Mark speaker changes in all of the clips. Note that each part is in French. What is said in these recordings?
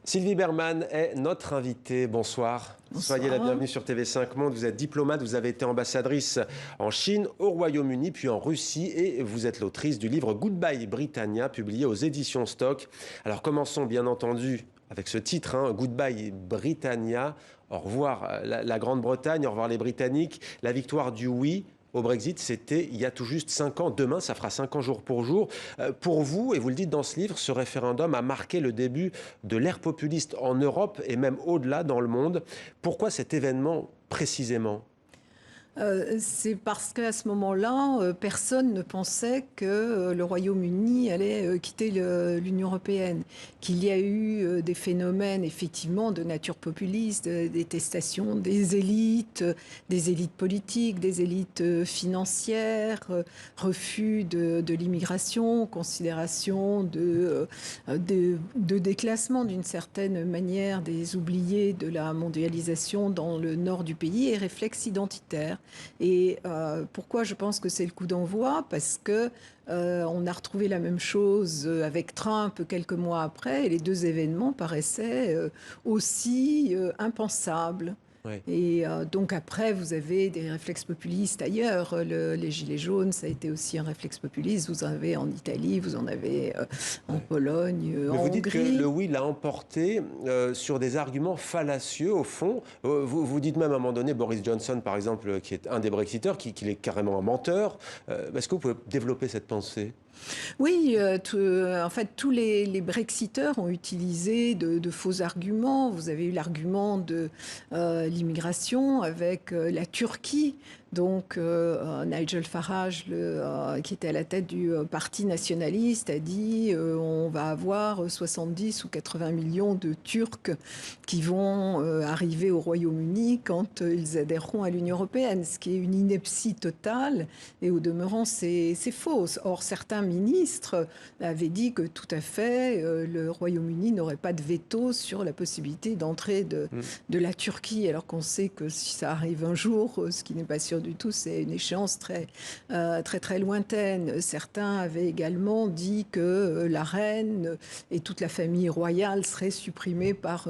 Speaker 1: Sylvie Bermann est notre invitée. Bonsoir.
Speaker 2: Bonsoir.
Speaker 1: Soyez la bienvenue sur TV5 Monde. Vous êtes diplomate, vous avez été ambassadrice en Chine, au Royaume-Uni, puis en Russie, et vous êtes l'autrice du livre Goodbye Britannia, publié aux éditions Stock. Alors commençons bien entendu avec ce titre, Goodbye Britannia. Au revoir la Grande-Bretagne, au revoir les Britanniques. La victoire du oui au Brexit, c'était il y a tout juste 5 ans. Demain, ça fera 5 ans jour pour jour. Pour vous, et vous le dites dans ce livre, ce référendum a marqué le début de l'ère populiste en Europe et même au-delà dans le monde. Pourquoi cet événement précisément ?
Speaker 2: C'est parce qu'à ce moment-là, personne ne pensait que le Royaume-Uni allait quitter l'Union européenne. Qu'il y a eu des phénomènes effectivement de nature populiste, de détestation des élites politiques, des élites financières, refus de l'immigration, considération de déclassement d'une certaine manière des oubliés de la mondialisation dans le nord du pays et réflexes identitaires. Et pourquoi je pense que c'est le coup d'envoi ? Parce que on a retrouvé la même chose avec Trump quelques mois après, et les deux événements paraissaient aussi impensables.
Speaker 1: Oui.
Speaker 2: Et donc après, vous avez des réflexes populistes ailleurs. Les Gilets jaunes, ça a été aussi un réflexe populiste. Vous en avez en Italie, vous en avez en Pologne,
Speaker 1: Mais
Speaker 2: en
Speaker 1: vous dites que
Speaker 2: Hongrie.
Speaker 1: le oui l'a emporté sur des arguments fallacieux, au fond. Vous dites même à un moment donné, Boris Johnson, par exemple, qui est un des Brexiteurs, qu'il est carrément un menteur. Est-ce que vous pouvez développer cette pensée ?
Speaker 2: Oui, en fait, tous les Brexiteurs ont utilisé de faux arguments. Vous avez eu l'argument de l'immigration avec la Turquie. Donc, Nigel Farage, qui était à la tête du Parti nationaliste, a dit on va avoir 70 ou 80 millions de Turcs qui vont arriver au Royaume-Uni quand ils adhéreront à l'Union européenne, ce qui est une ineptie totale. Et au demeurant, c'est faux. Or, certains ministres avaient dit que tout à fait, le Royaume-Uni n'aurait pas de veto sur la possibilité d'entrée de la Turquie, alors qu'on sait que si ça arrive un jour, ce qui n'est pas sûr du tout, c'est une échéance très lointaine. Certains avaient également dit que la reine et toute la famille royale seraient supprimées par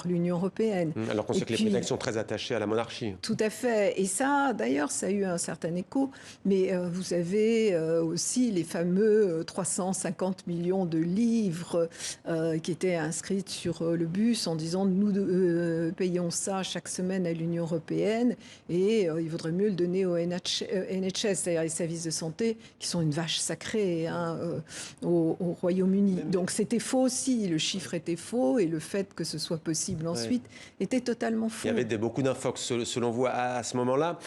Speaker 2: l'Union européenne.
Speaker 1: Alors qu'on sait que les Britanniques sont très attachés à la monarchie.
Speaker 2: Tout à fait. Et ça, d'ailleurs, ça a eu un certain écho. Mais vous avez aussi les fameux 350 millions de livres qui étaient inscrits sur le bus en disant nous payons ça chaque semaine à l'Union européenne et il vaudrait mieux le donner au NHS, c'est-à-dire les services de santé qui sont une vache sacrée au Royaume-Uni. Donc c'était faux aussi, le chiffre était faux et le fait que ce soit possible ensuite était totalement faux.
Speaker 1: Il y avait beaucoup d'infox selon vous à ce moment-là.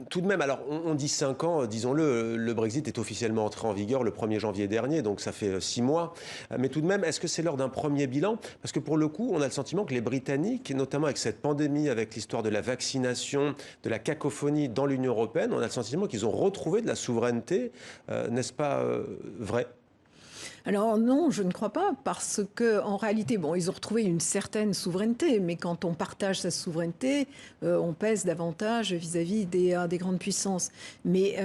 Speaker 1: Tout de même, alors on dit 5 ans, disons-le, le Brexit est officiellement entré en vigueur le 1er janvier dernier, donc ça fait 6 mois. Mais tout de même, est-ce que c'est l'heure d'un premier bilan ? Parce que pour le coup, on a le sentiment que les Britanniques, notamment avec cette pandémie, avec l'histoire de la vaccination, de la cacophonie dans l'Union européenne, on a le sentiment qu'ils ont retrouvé de la souveraineté. N'est-ce pas vrai ?
Speaker 2: Alors non, je ne crois pas, parce qu'en réalité, bon, ils ont retrouvé une certaine souveraineté, mais quand on partage sa souveraineté, on pèse davantage vis-à-vis des grandes puissances. Mais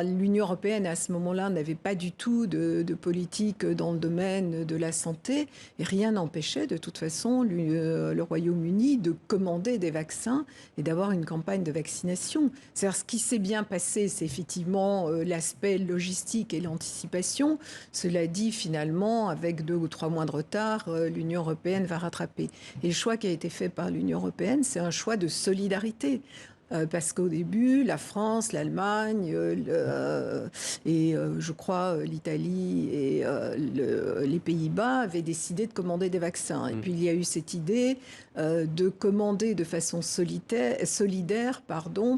Speaker 2: l'Union européenne, à ce moment-là, n'avait pas du tout de politique dans le domaine de la santé, et rien n'empêchait de toute façon le Royaume-Uni de commander des vaccins et d'avoir une campagne de vaccination. C'est-à-dire, ce qui s'est bien passé, c'est effectivement l'aspect logistique et l'anticipation. Cela dit, finalement, avec 2 ou 3 mois de retard, l'Union européenne va rattraper. Et le choix qui a été fait par l'Union européenne, c'est un choix de solidarité. Parce qu'au début, la France, l'Allemagne et je crois l'Italie et les Pays-Bas avaient décidé de commander des vaccins. Et puis il y a eu cette idée de commander de façon solidaire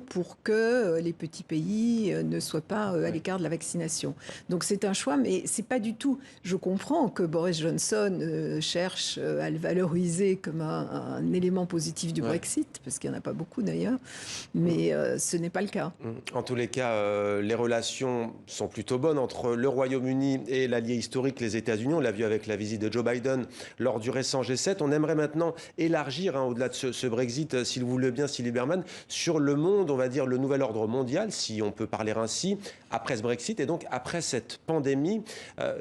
Speaker 2: pour que les petits pays ne soient pas à l'écart de la vaccination. Donc c'est un choix, mais c'est pas du tout... Je comprends que Boris Johnson cherche à le valoriser comme un élément positif du Brexit, parce qu'il n'y en a pas beaucoup d'ailleurs. Mais ce n'est pas le cas.
Speaker 1: En tous les cas, les relations sont plutôt bonnes entre le Royaume-Uni et l'allié historique, les États-Unis. On l'a vu avec la visite de Joe Biden lors du récent G7. On aimerait maintenant élargir, au-delà de ce Brexit, s'il vous le bien, Sylvie Berman, sur le monde, on va dire le nouvel ordre mondial, si on peut parler ainsi, après ce Brexit et donc après cette pandémie.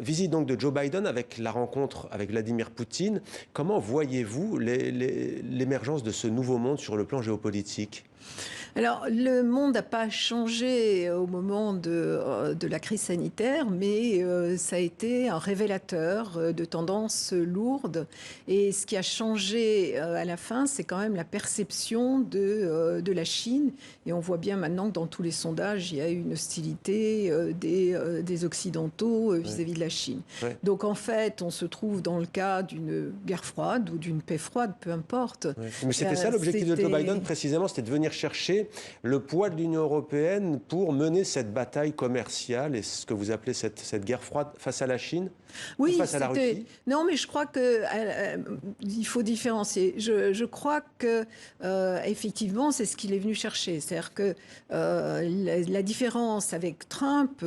Speaker 1: Visite donc de Joe Biden avec la rencontre avec Vladimir Poutine. Comment voyez-vous l'émergence de ce nouveau monde sur le plan géopolitique ?
Speaker 2: Alors, le monde n'a pas changé au moment de la crise sanitaire, mais ça a été un révélateur de tendances lourdes. Et ce qui a changé à la fin, c'est quand même la perception de la Chine. Et on voit bien maintenant que dans tous les sondages, il y a une hostilité des Occidentaux vis-à-vis de la Chine. Ouais. Donc, en fait, on se trouve dans le cas d'une guerre froide ou d'une paix froide, peu importe.
Speaker 1: Ouais. Mais c'était ça l'objectif de Joe Biden, précisément, c'était de venir chercher le poids de l'Union européenne pour mener cette bataille commerciale et ce que vous appelez cette guerre froide face à la Chine,
Speaker 2: oui,
Speaker 1: face à la Russie.
Speaker 2: Non, mais je crois qu'il faut différencier. Je crois que effectivement, c'est ce qu'il est venu chercher. C'est-à-dire que la différence avec Trump,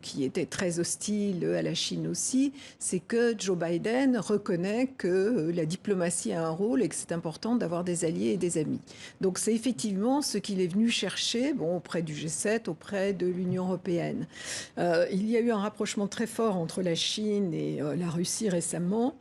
Speaker 2: qui était très hostile à la Chine aussi, c'est que Joe Biden reconnaît que la diplomatie a un rôle et que c'est important d'avoir des alliés et des amis. Donc c'est effectivement ce qu'il est venu chercher auprès du G7, auprès de l'Union européenne. Il y a eu un rapprochement très fort entre la Chine et la Russie récemment.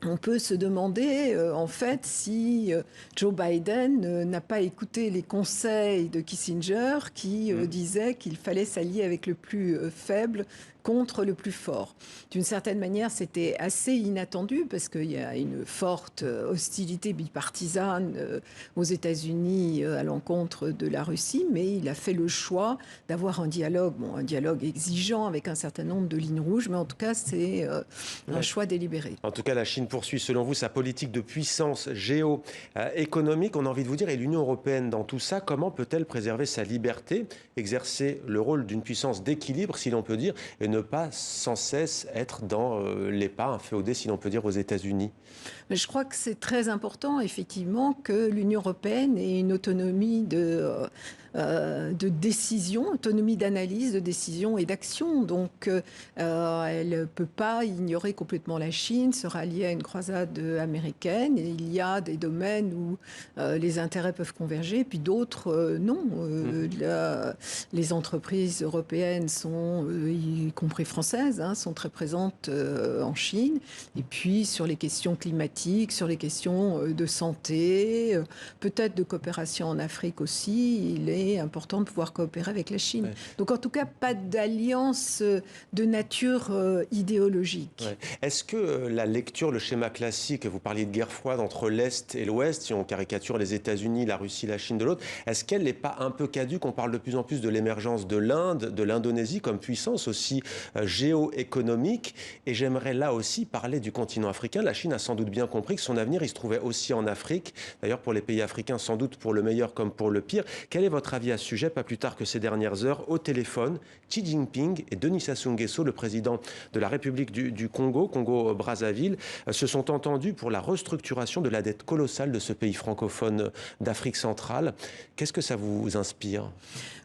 Speaker 2: On peut se demander, en fait, si Joe Biden n'a pas écouté les conseils de Kissinger qui disait qu'il fallait s'allier avec le plus faible contre le plus fort. D'une certaine manière, c'était assez inattendu parce qu'il y a une forte hostilité bipartisane aux États-Unis à l'encontre de la Russie, mais il a fait le choix d'avoir un dialogue exigeant avec un certain nombre de lignes rouges, mais en tout cas, c'est un choix délibéré.
Speaker 1: En tout cas, la Chine poursuit, selon vous, sa politique de puissance géoéconomique. On a envie de vous dire, et l'Union européenne dans tout ça, comment peut-elle préserver sa liberté, exercer le rôle d'une puissance d'équilibre, si l'on peut dire, et ne pas sans cesse être dans les pas inféodés, si l'on peut dire, aux États-Unis?
Speaker 2: Mais je crois que c'est très important, effectivement, que l'Union européenne ait une autonomie de décision, autonomie d'analyse, de décision et d'action. Donc, elle ne peut pas ignorer complètement la Chine, se rallier à une croisade américaine. Et il y a des domaines où les intérêts peuvent converger, puis d'autres, non. Les entreprises européennes y compris françaises, sont très présentes en Chine. Et puis, sur les questions climatiques, sur les questions de santé, peut-être de coopération en Afrique aussi, il est important de pouvoir coopérer avec la Chine. Ouais. Donc, en tout cas, pas d'alliance de nature idéologique.
Speaker 1: Ouais. Est-ce que la lecture, le schéma classique, vous parliez de guerre froide entre l'Est et l'Ouest, si on caricature les États-Unis, la Russie, la Chine de l'autre, est-ce qu'elle n'est pas un peu caduque? On parle de plus en plus de l'émergence de l'Inde, de l'Indonésie comme puissance aussi géoéconomique. Et j'aimerais là aussi parler du continent africain. La Chine a sans doute bien compris que son avenir, il se trouvait aussi en Afrique. D'ailleurs, pour les pays africains, sans doute pour le meilleur comme pour le pire. Quel est votre avis à ce sujet? Pas plus tard que ces dernières heures, au téléphone, Xi Jinping et Denis Sassou Nguesso, le président de la République du Congo, Congo-Brazzaville, se sont entendus pour la restructuration de la dette colossale de ce pays francophone d'Afrique centrale. Qu'est-ce que ça vous inspire?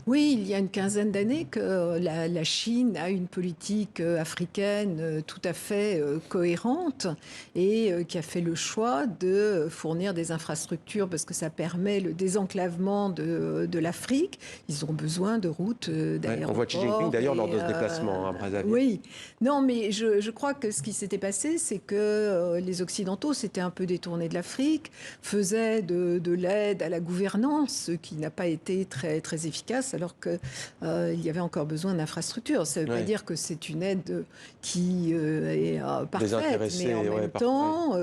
Speaker 2: Oui, il y a une quinzaine d'années que la Chine a une politique africaine tout à fait cohérente et qui a fait le choix de fournir des infrastructures parce que ça permet le désenclavement de l'Afrique. Ils ont besoin de routes, d'aéroports.
Speaker 1: On voit Xi Jinping d'ailleurs lors de ce déplacement à Brazzaville.
Speaker 2: Oui, non, mais je crois que ce qui s'était passé, c'est que les Occidentaux s'étaient un peu détournés de l'Afrique, faisaient de l'aide à la gouvernance, ce qui n'a pas été très, très efficace, alors qu'il y avait encore besoin d'infrastructures. Ça ne veut pas dire que c'est une aide qui est parfaite, mais en même temps,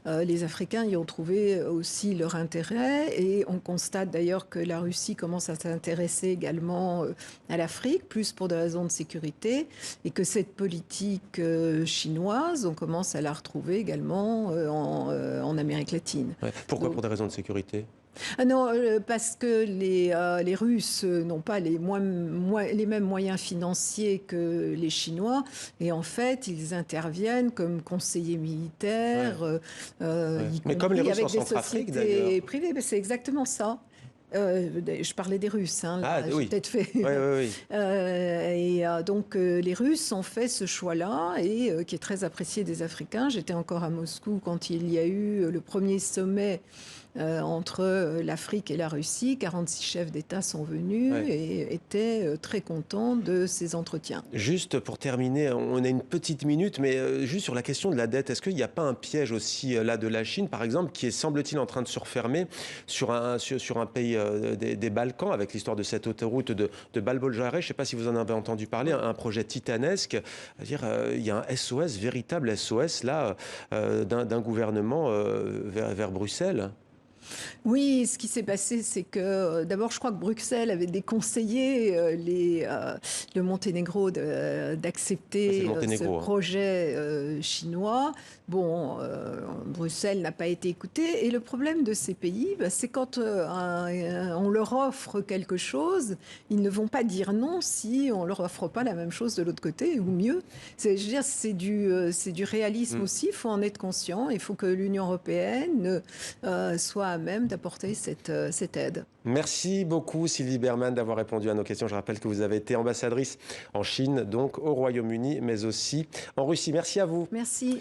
Speaker 2: les Africains y ont trouvé aussi leur intérêt et on constate d'ailleurs que la Russie commence à s'intéresser également à l'Afrique, plus pour des raisons de sécurité, et que cette politique chinoise, on commence à la retrouver également en Amérique latine.
Speaker 1: Ouais. Pourquoi? Donc, pour des raisons de sécurité?
Speaker 2: Ah non, parce que les Russes n'ont pas les mêmes moyens financiers que les Chinois. Et en fait, ils interviennent comme conseillers militaires,
Speaker 1: Mais comme les Russes en
Speaker 2: avec des
Speaker 1: Centrafrique,
Speaker 2: sociétés privées. C'est exactement ça. Je parlais des Russes, hein, là, j'ai
Speaker 1: Oui.
Speaker 2: peut-être fait.
Speaker 1: Oui, oui, oui.
Speaker 2: Donc les Russes ont fait ce choix-là et qui est très apprécié des Africains. J'étais encore à Moscou quand il y a eu le premier sommet entre l'Afrique et la Russie. 46 chefs d'État sont venus et étaient très contents de ces entretiens.
Speaker 1: Juste pour terminer, on a une petite minute, mais juste sur la question de la dette, est-ce qu'il n'y a pas un piège aussi là de la Chine, par exemple, qui est semble-t-il en train de se refermer sur un pays des Balkans, avec l'histoire de cette autoroute de Balboljaré. Je ne sais pas si vous en avez entendu parler, un projet titanesque. C'est-à-dire, il y a un SOS, véritable SOS là, d'un gouvernement vers Bruxelles.
Speaker 2: Oui, ce qui s'est passé, c'est que d'abord, je crois que Bruxelles avait déconseillé le Monténégro d'accepter ce projet chinois. Bon, Bruxelles n'a pas été écoutée. Et le problème de ces pays, c'est quand on leur offre quelque chose, ils ne vont pas dire non si on leur offre pas la même chose de l'autre côté, ou mieux. Je veux dire, c'est du réalisme aussi, il faut en être conscient. Il faut que l'Union européenne soit à même d'apporter cette aide.
Speaker 1: Merci beaucoup Sylvie Berman d'avoir répondu à nos questions. Je rappelle que vous avez été ambassadrice en Chine, donc au Royaume-Uni, mais aussi en Russie. Merci à vous.
Speaker 2: Merci.